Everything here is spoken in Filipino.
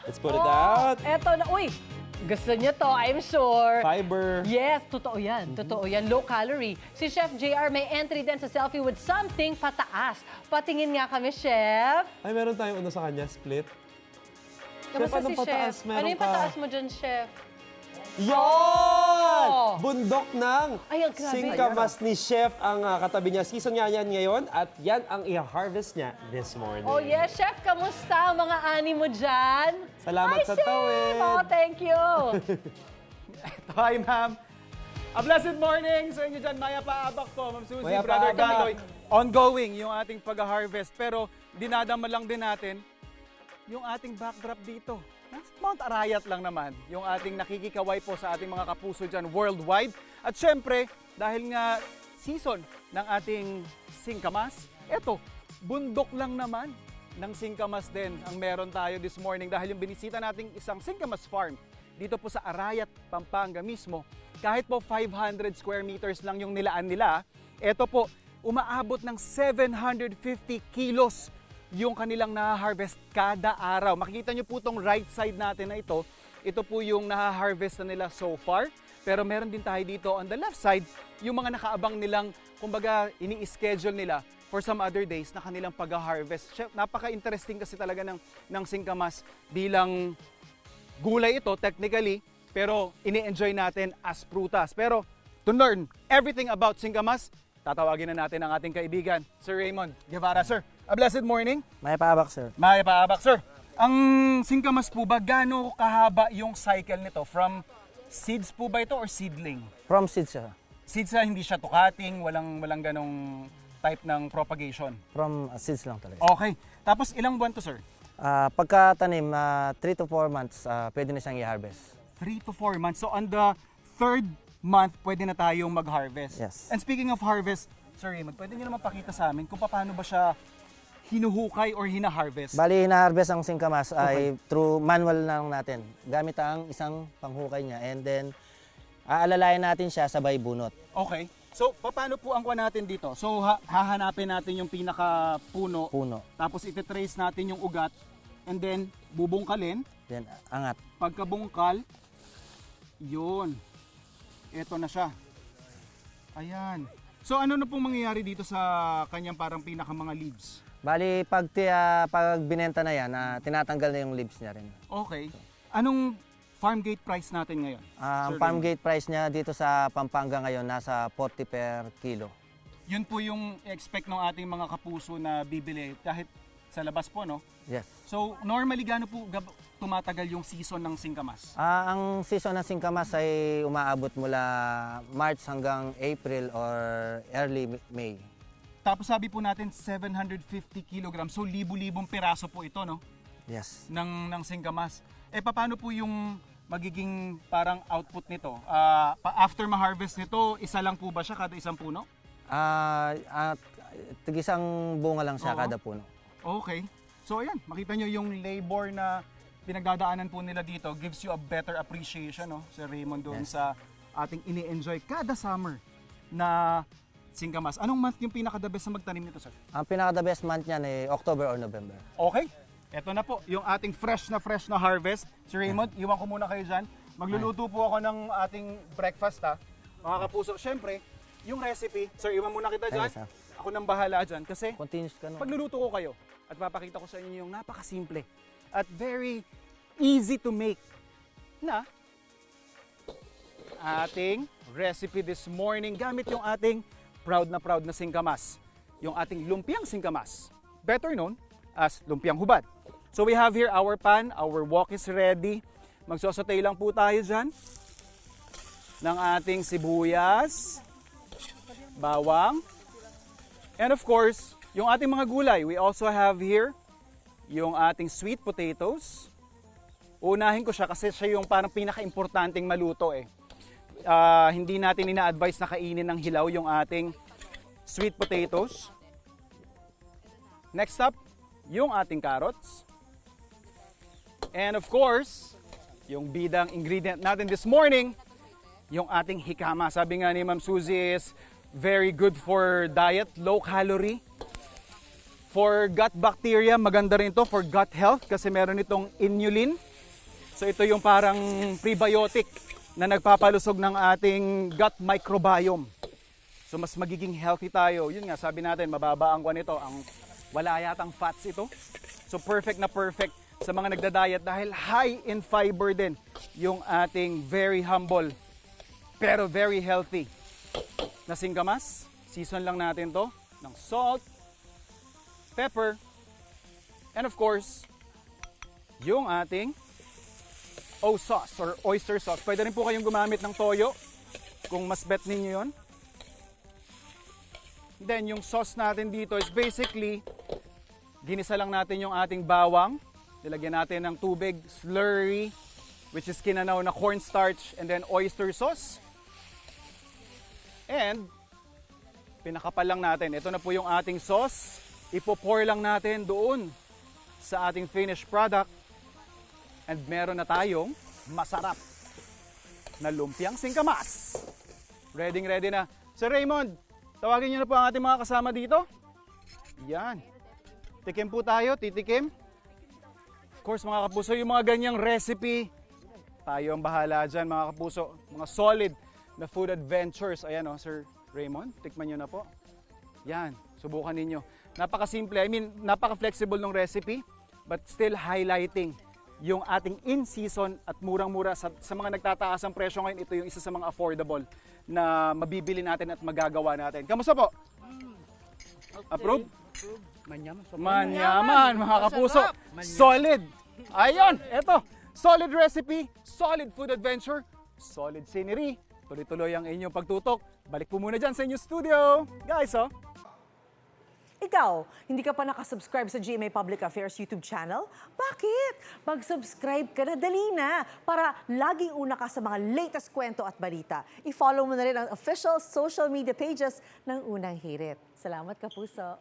Let's put it out. Eto na, uy, gusto niyo to, I'm sure. Fiber. Yes, totoo yan. Totoo yan. Low calorie. Si Chef JR may entry din sa selfie with something pataas. Patingin nga kami, Chef. Ay, meron tayong sa kanya, split. Kamusta anong si pataas Chef? meron Ano yung ka? pataas mo dyan, Chef? Yon! Oh! Bundok ng Ay, ang grabe. singkamas ni Chef ang katabi niya. Season niya yan ngayon at yan ang i-harvest niya this morning. Oh yes, Chef, kamusta ang mga ani mo dyan? Salamat Hi, sa Chef! tawid. Oh, thank you. Hi, ma'am. A blessed morning sa inyo dyan. Maya Paabak po, Ma'am Suzy, Maya Brother Paabak. Galoy. Ongoing yung ating pag-harvest. Pero dinadama lang din natin yung ating backdrop dito. Mount Arayat lang naman yung ating nakikikaway po sa ating mga kapuso dyan worldwide. At syempre, dahil nga season ng ating singkamas, eto, bundok lang naman ng singkamas din ang meron tayo this morning dahil yung binisita nating isang singkamas farm dito po sa Arayat, Pampanga mismo. Kahit po 500 square meters lang yung nilaan nila, eto po, umaabot ng 750 kilos yung kanilang naha-harvest kada araw. Makikita nyo po itong right side natin na ito. Ito po yung naha-harvest na nila so far. Pero meron din tayo dito on the left side, yung mga nakaabang nilang, kumbaga, ini-schedule nila for some other days na kanilang pag-harvest. Napaka-interesting kasi talaga ng singkamas bilang gulay ito, technically, pero ini-enjoy natin as prutas. Pero to learn everything about singkamas, tatawagin na natin ang ating kaibigan, Sir Raymond Guevara. Sir, a blessed morning. May paabak, sir. May paabak, sir. Ang singkamas po ba, gaano kahaba yung cycle nito? From seeds po ba ito or seedling? From seeds, sir. Seeds na hindi siya to cutting, walang ganong type ng propagation. From seeds lang talaga. Okay. Tapos ilang buwan to, sir? Pagkatanim, 3 to 4 months, pwede na siyang i-harvest. 3 to 4 months. So on the third month, pwede na tayong mag-harvest. Yes. And speaking of harvest, Sir Raymond, pwede nyo naman pakita sa amin kung paano ba siya hinuhukay or hina-harvest? Bali, na-harvest ang singkamas ay through manual lang natin. Gamit ang isang panghukay niya. And then, aalalayan natin siya sabay bunot. Okay. So, paano po ang kuha natin dito? So, hahanapin natin yung pinaka-puno. Puno. Tapos, ititrace natin yung ugat. And then, bubungkalin. Then, angat. Pagkabungkal, yun. Ito na siya. Ayan. So, ano na pong mangyayari dito sa kanyang parang pinaka mga leaves? Bali, pag binenta na yan, tinatanggal na yung leaves niya rin. Okay. Anong farm gate price natin ngayon? Ang Sir farm Raymond? gate price niya dito sa Pampanga ngayon, nasa 40 per kilo. Yun po yung expect ng ating mga kapuso na bibili kahit sa labas po, no? Yes. So, normally gaano po tumatagal yung season ng singkamas? Ang season ng singkamas ay umaabot mula March hanggang April or early May. Tapos sabi po natin 750 kilograms, so libu-libong piraso po ito, no? Yes. Ng singkamas. Paano po yung magiging parang output nito? After ma-harvest nito, isa lang po ba siya kada isang puno? Tig-isang bunga lang siya Oo. kada puno. Okay. So ayan, makita nyo yung labor na pinagdadaanan po nila dito gives you a better appreciation, no, Sir Raymond, doon Yes. sa ating ini-enjoy kada summer na singkamas. Anong month yung pinaka-the best na magtanim nito, sir? Ang pinaka-the best month niyan ay October or November. Okay. Ito na po, yung ating fresh na harvest. Sir Raymond, iwan ko muna kayo dyan. Magluluto po ako ng ating breakfast, ha. Mga kapuso, syempre, yung recipe, sir, iwan muna kita dyan. Ayos, ha. Ako nang bahala dyan kasi Continuous ka no? pagluluto ko kayo at papakita ko sa inyo yung napakasimple at very easy to make na ating recipe this morning gamit yung ating proud na singkamas. Yung ating lumpiang singkamas, better known as lumpiang hubad. So we have here our pan, our wok is ready. Magsosotay lang po tayo dyan ng ating sibuyas, bawang, and of course, yung ating mga gulay. We also have here yung ating sweet potatoes. Unahin ko siya kasi siya yung parang pinaka-importanting maluto eh. Hindi natin ina-advise na kainin ng hilaw yung ating sweet potatoes. Next up, yung ating carrots. And of course, yung bidang ingredient natin this morning, yung ating hikama. Sabi nga ni Ma'am Suzy is very good for diet, low calorie. For gut bacteria, maganda rin to for gut health kasi meron itong inulin So ito yung parang prebiotic na nagpapalusog ng ating gut microbiome. So mas magiging healthy tayo. Yun nga, sabi natin, mababa ang kwan nito. Wala yatang fats ito. So perfect na perfect sa mga nagda-diet dahil high in fiber din yung ating very humble pero very healthy na singkamas. Season lang natin to ng salt, pepper, and of course, yung ating sauce or oyster sauce. Pwede rin po kayong gumamit ng toyo kung mas bet ninyo yun. Then yung sauce natin dito is basically, ginisa lang natin yung ating bawang. Nilagyan natin ng tubig, slurry, which is kinanaw na cornstarch, and then oyster sauce. And pinakapal lang natin. Ito na po yung ating sauce. Ipo-pour lang natin doon sa ating finished product. And meron na tayong masarap na lumpiang singkamas. Ready na. Sir Raymond, tawagin niyo na po ang ating mga kasama dito. Yan. Tikim po tayo, titikim. Of course mga kapuso, yung mga ganyang recipe, tayo ang bahala dyan mga kapuso. Mga solid na food adventures. Ayan o, Sir Raymond, tikman nyo na po. Yan, subukan ninyo. Napakasimple, napaka-flexible ng recipe, but still highlighting yung ating in-season at murang-mura sa mga nagtataas ang presyo ngayon. Ito yung isa sa mga affordable na mabibili natin at magagawa natin. Kamusta po? Approve? Manyaman, mga kapuso. Solid. Ayun, eto. Solid recipe, solid food adventure, solid scenery. Tuloy-tuloy ang inyong pagtutok. Balik po muna dyan sa inyong studio. Guys, oh. Ikaw, hindi ka pa nakasubscribe sa GMA Public Affairs YouTube channel? Bakit? Mag-subscribe ka na, dali na, para laging una ka sa mga latest kwento at balita. I-follow mo na rin ang official social media pages ng Unang Hirit. Salamat, Kapuso.